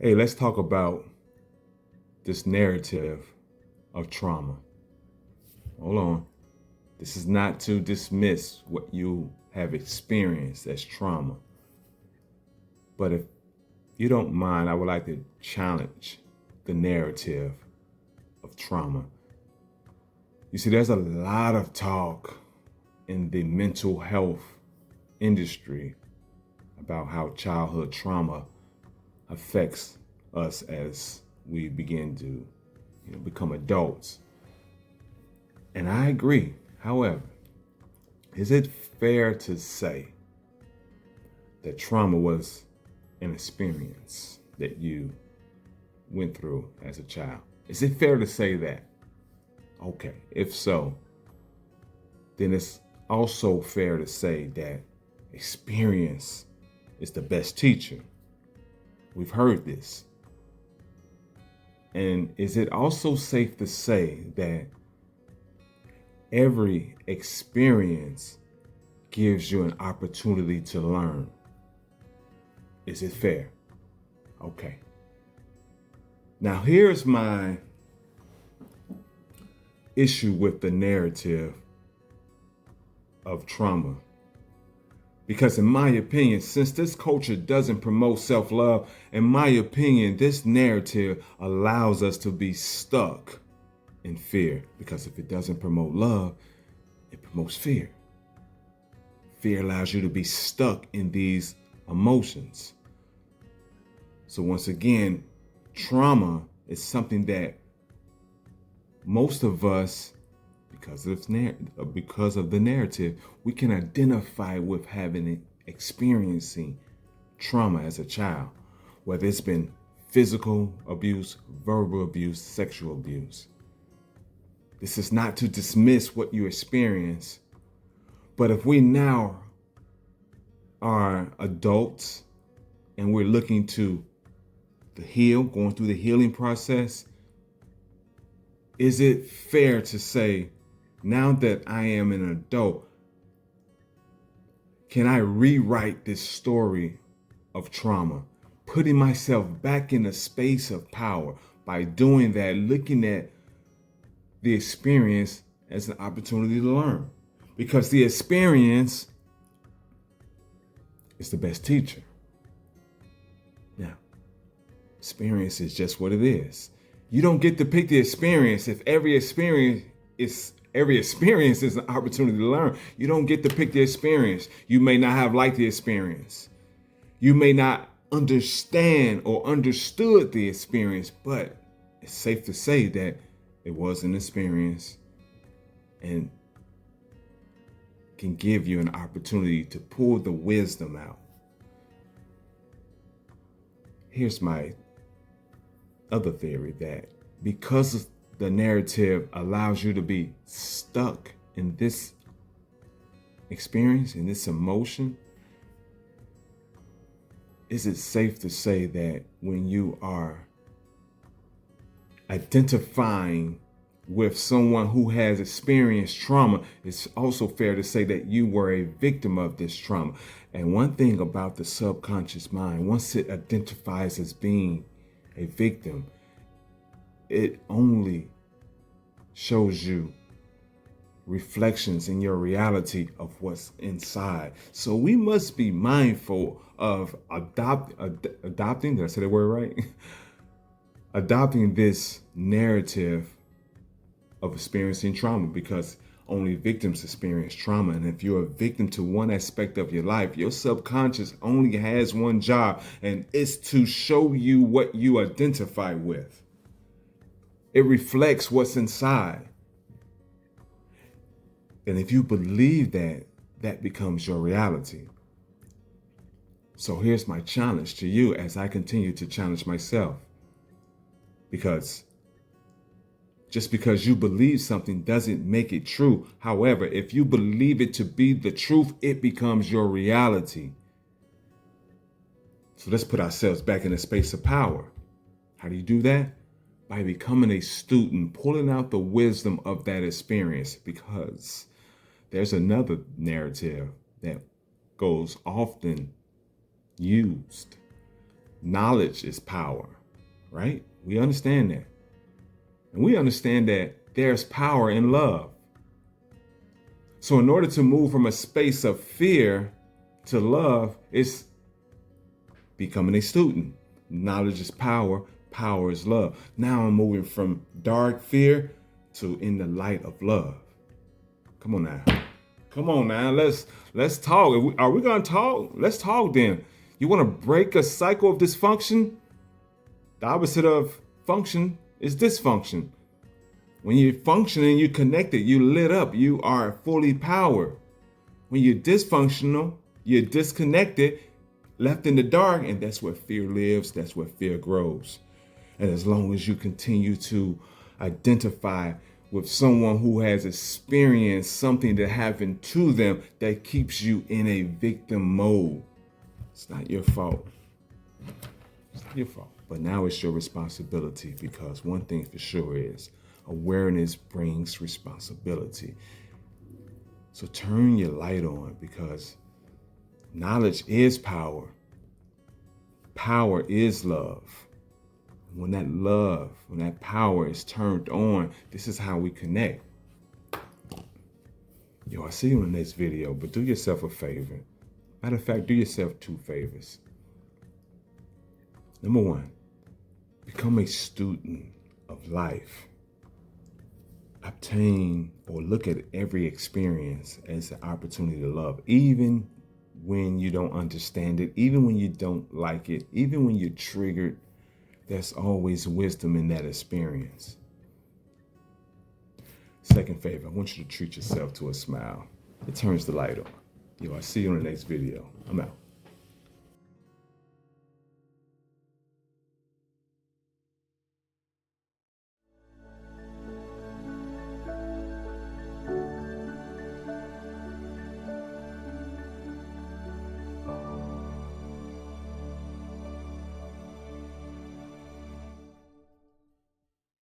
Hey, let's talk about this narrative of trauma. Hold on. This is not to dismiss what you have experienced as trauma. But if you don't mind, I would like to challenge the narrative of trauma. You see, there's a lot of talk in the mental health industry about how childhood trauma affects us as we begin to become adults. And I agree. However, is it fair to say that trauma was an experience that you went through as a child? Is it fair to say that? Okay, if so, then it's also fair to say that experience is the best teacher. We've heard this. And is it also safe to say that every experience gives you an opportunity to learn? Is it fair? Okay. Now, here's my issue with the narrative of trauma. Because in my opinion, since this culture doesn't promote self-love, in my opinion, this narrative allows us to be stuck in fear. Because if it doesn't promote love, it promotes fear. Fear allows you to be stuck in these emotions. So once again, trauma is something that most of us, because of the narrative, we can identify with experiencing trauma as a child, whether it's been physical abuse, verbal abuse, sexual abuse. This is not to dismiss what you experience, but if we now are adults and we're looking to heal, going through the healing process, is it fair to say, now that I am an adult, can I rewrite this story of trauma, putting myself back in a space of power by doing that, looking at the experience as an opportunity to learn? Because the experience is the best teacher. Now, experience is just what it is. You don't get to pick the experience. If every experience is an opportunity to learn, you don't get to pick the experience. You may not have liked the experience. You may not understand or understood the experience, but it's safe to say that it was an experience and can give you an opportunity to pull the wisdom out. Here's my other theory, that because the narrative allows you to be stuck in this experience, in this emotion, is it safe to say that when you are identifying with someone who has experienced trauma, it's also fair to say that you were a victim of this trauma? And one thing about the subconscious mind, once it identifies as being a victim, it only shows you reflections in your reality of what's inside. So we must be mindful of adopting, did I say that word right? Adopting this narrative of experiencing trauma, because only victims experience trauma. And if you're a victim to one aspect of your life, your subconscious only has one job, and it's to show you what you identify with. It reflects what's inside. And if you believe that, that becomes your reality. So here's my challenge to you as I continue to challenge myself. Because just because you believe something doesn't make it true. However, if you believe it to be the truth, it becomes your reality. So let's put ourselves back in a space of power. How do you do that? By becoming a student, pulling out the wisdom of that experience, because there's another narrative that goes often used knowledge is power, right? We understand that. And we understand that there's power in love. So in order to move from a space of fear to love, it's becoming a student. Knowledge is power, power is love. Now I'm moving from dark fear to in the light of love. Come on now. Come on now. Let's talk. Are we gonna talk? Let's talk then. You want to break a cycle of dysfunction? The opposite of function is dysfunction. When you're functioning, you're connected, you lit up, you are fully powered. When you're dysfunctional, you're disconnected, left in the dark, and that's where fear lives, that's where fear grows. And as long as you continue to identify with someone who has experienced something that happened to them that keeps you in a victim mode, it's not your fault. It's not your fault. But now it's your responsibility, because one thing for sure is awareness brings responsibility. So turn your light on, because knowledge is power. Power is love. When that love, when that power is turned on, this is how we connect. Yo, I'll see you in the next video, but do yourself a favor. Matter of fact, do yourself 2 favors. Number 1, become a student of life. Obtain or look at every experience as an opportunity to love, even when you don't understand it, even when you don't like it, even when you're triggered. There's always wisdom in that experience. Second favor, I want you to treat yourself to a smile. It turns the light on. Yo, I'll see you in the next video. I'm out.